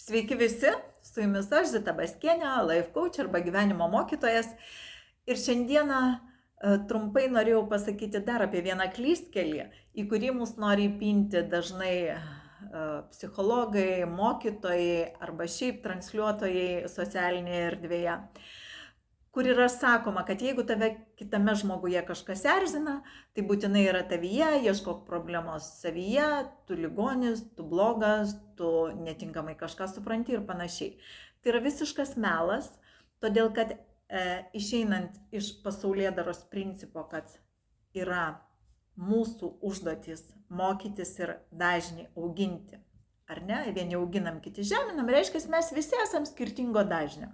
Sveiki visi, su jumis aš Zita Baskienė, life coach arba gyvenimo mokytojas. Ir šiandieną trumpai norėjau pasakyti dar apie vieną klystkelį, į kurį mus nori įpinti dažnai psichologai, mokytojai arba šiaip transliuotojai socialinėje erdvėje, kur yra sakoma, kad jeigu tave kitame žmoguje kažkas erzina, tai būtinai yra tavyje, ieškok problemos savyje, tu ligonis, tu blogas, tu netinkamai kažką supranti ir panašiai. Tai yra visiškas melas, todėl kad išeinant iš pasaulėdaros principo, kad yra mūsų užduotis mokytis ir dažnį auginti, ar ne, vieni auginam, kiti žeminam, reiškia, mes visi esam skirtingo dažnio.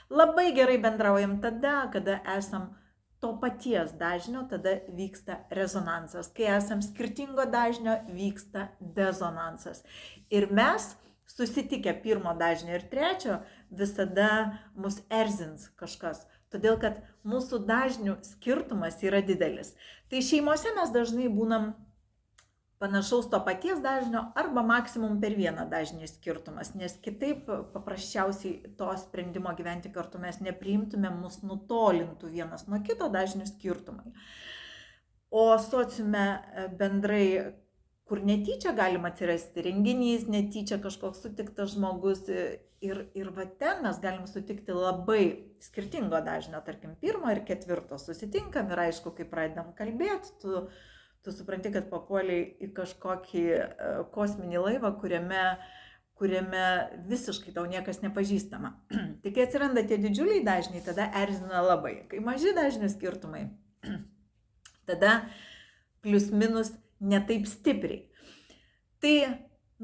Labai gerai bendraujam tada, kada esam to paties dažnio, tada vyksta rezonansas. Kai esam skirtingo dažnio, vyksta dezonansas. Ir mes, susitikę pirmo dažnio ir trečio, visada mus erzins kažkas. Todėl, kad mūsų dažnių skirtumas yra didelis. Tai šeimose mes dažnai būnam panašaus to paties dažnio arba maksimum per vieną dažnį skirtumas, nes kitaip paprasčiausiai to sprendimo gyventi kartu mes nepriimtume, mus nutolintų vienas nuo kito dažnių skirtumai. O sociume bendrai, kur netyčia galima atsirasti renginys, netyčia kažkoks sutiktas žmogus ir va ten mes galim sutikti labai skirtingo dažnio, tarkim, pirmo ir ketvirto susitinkam ir aišku, kai pradedam kalbėti, tu supranti, kad papuoliai į kažkokį kosminį laivą, kuriame visiškai tau niekas nepažįstama. Tik kai atsiranda tie didžiuliai dažniai, tada erzina labai. Kai maži dažnių skirtumai, tada plius minus netaip stipriai. Tai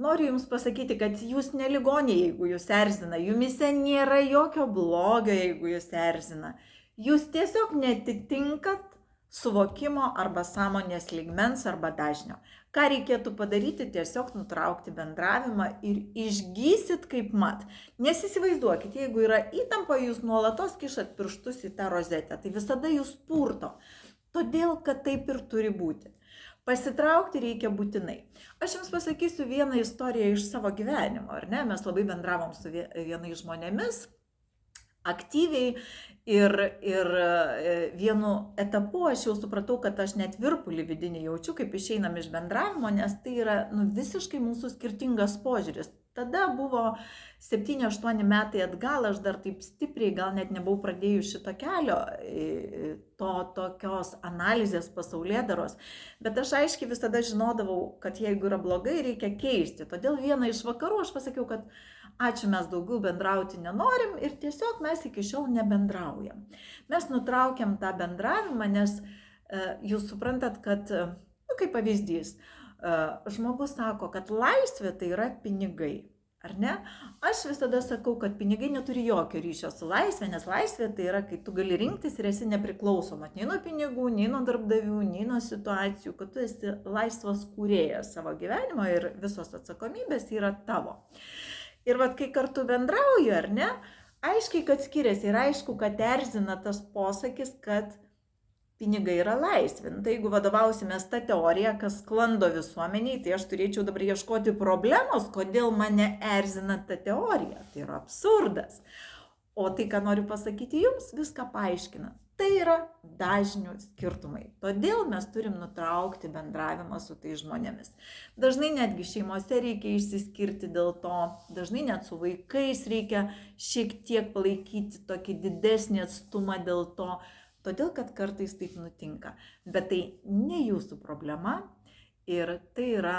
noriu Jums pasakyti, kad Jūs neligoniai, jeigu Jūs erzina. Jumise nėra jokio blogio, jeigu Jūs erzina. Jūs tiesiog netitinkat suvokimo arba sąmonės lygmens arba dažnio. Ką reikėtų padaryti? Tiesiog nutraukti bendravimą ir išgysit kaip mat. Nes įsivaizduokit, jeigu yra įtampa, jūs nuolatos kišat pirštus į tą rozetę, tai visada jūs purto. Todėl, kad taip ir turi būti. Pasitraukti reikia būtinai. Aš Jums pasakysiu vieną istoriją iš savo gyvenimo, ar ne? Mes labai bendravom su vienais žmonėmis, aktyviai ir vienu etapu aš jau supratau, kad aš net virpulį vidinį jaučiu, kaip išeinam iš bendravimo, nes tai yra visiškai mūsų skirtingas požiūris. Tada buvo 7-8 metai atgal, aš dar taip stipriai gal net nebuvau pradėjus šito kelio, tokios analizės pasaulėdaros, bet aš aiškiai visada žinodavau, kad jeigu yra blogai, reikia keisti. Todėl vieną iš vakarų aš pasakiau, kad ačiū, mes daugiau bendrauti nenorim ir tiesiog mes iki šiol nebendraujam. Mes nutraukiam tą bendravimą, nes jūs suprantat, kad, kaip pavyzdys, žmogus sako, kad laisvė tai yra pinigai, ar ne? Aš visada sakau, kad pinigai neturi jokio ryšio su laisvė, nes laisvė tai yra, kai tu gali rinktis ir esi nepriklausomas nei nuo pinigų, nei nuo darbdavių, nei nuo situacijų, kad tu esi laisvas kūrėjas savo gyvenimo ir visos atsakomybės yra tavo. Ir vat, kai kartu bendrauju, ar ne, aiškiai, kad skiriasi ir aišku, kad erzina tas posakis, kad pinigai yra laisvė. Tai jeigu vadovausimės tą teoriją, kas sklando visuomeniai, tai aš turėčiau dabar ieškoti problemos, kodėl mane erzina ta teorija. Tai yra absurdas. O tai, ką noriu pasakyti Jums, viską paaiškina. Tai yra dažnių skirtumai. Todėl mes turim nutraukti bendravimą su tais žmonėmis. Dažnai netgi šeimose reikia išsiskirti dėl to, dažnai net su vaikais reikia šiek tiek palaikyti tokį didesnį atstumą dėl to, todėl kad kartais taip nutinka. Bet tai ne Jūsų problema ir tai yra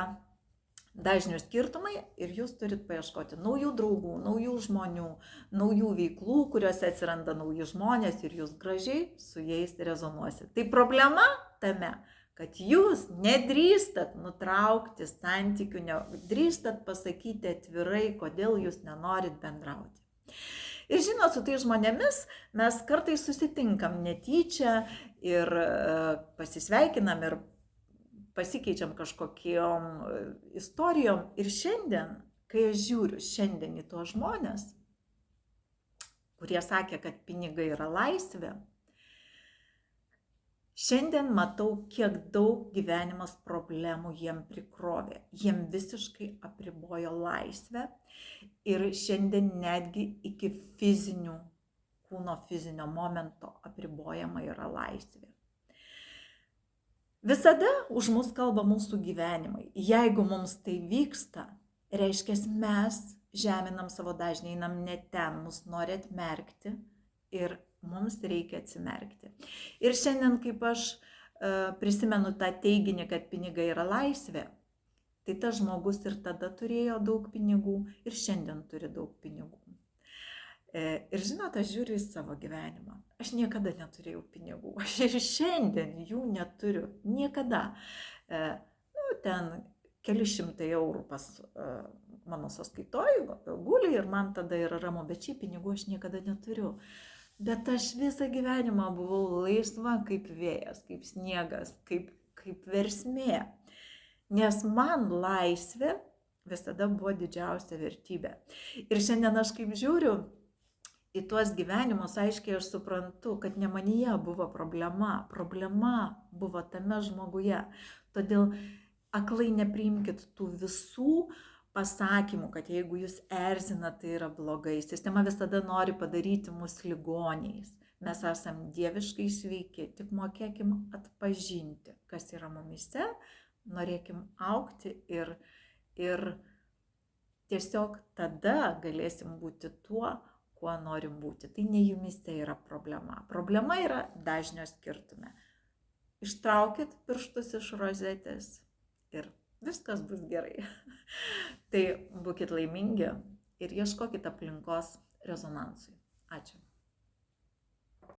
dažnių skirtumai ir Jūs turit paieškoti naujų draugų, naujų žmonių, naujų veiklų, kuriuose atsiranda nauji žmonės ir Jūs gražiai su jais rezonuosit. Tai problema tame, kad Jūs nedrįstat nutraukti santykių, nedrįstat pasakyti atvirai, kodėl Jūs nenorit bendrauti. Ir žinot, su tai žmonėmis mes kartais susitinkam netyčia ir pasisveikinam ir pasikeičiam kažkokiom istorijom. Ir šiandien, kai aš žiūriu šiandien į tuos žmonės, kurie sakė, kad pinigai yra laisvė, Šiandien matau, kiek daug gyvenimas problemų jiem prikrovė. Jiem visiškai apribojo laisvę ir šiandien netgi iki kūno fizinio momento apribojama yra laisvė. Visada už mus kalba mūsų gyvenimai. Jeigu mums tai vyksta, reiškia, mes žeminam savo dažnį, einam ne ten, mus nori atmerkti ir mums reikia atsimerkti. Ir šiandien, kaip aš prisimenu tą teiginį, kad pinigai yra laisvė, tai tas žmogus ir tada turėjo daug pinigų ir šiandien turi daug pinigų. Ir žinot, aš žiūriu į savo gyvenimą. Aš niekada neturėjau pinigų. Aš ir šiandien jų neturiu. Niekada. Ten keli šimtai eurų pas mano sąskaitoj guli ir man tada yra ramu, bet šiaip pinigų aš niekada neturiu. Bet aš visą gyvenimą buvau laisva kaip vėjas, kaip sniegas, kaip versmė. Nes man laisvė visada buvo didžiausia vertybė. Ir šiandien aš kaip žiūriu į tuos gyvenimus, aiškiai aš suprantu, kad ne manyje buvo problema. Problema buvo tame žmoguje. Todėl aklai nepriimkit tų visų pasakymų, kad jeigu jūs erzina, tai yra blogai. Sistema visada nori padaryti mus ligoniais. Mes esam dieviškai sveiki, tik mokėkim atpažinti, kas yra mumyse, norėkim augti ir tiesiog tada galėsim būti tuo, kuo norim būti. Tai ne jumyse yra problema. Problema yra dažnio skirtume. Ištraukit pirštus iš rozetės ir viskas bus gerai. Tai būkit laimingi ir ieškokit aplinkos rezonansui. Ačiū.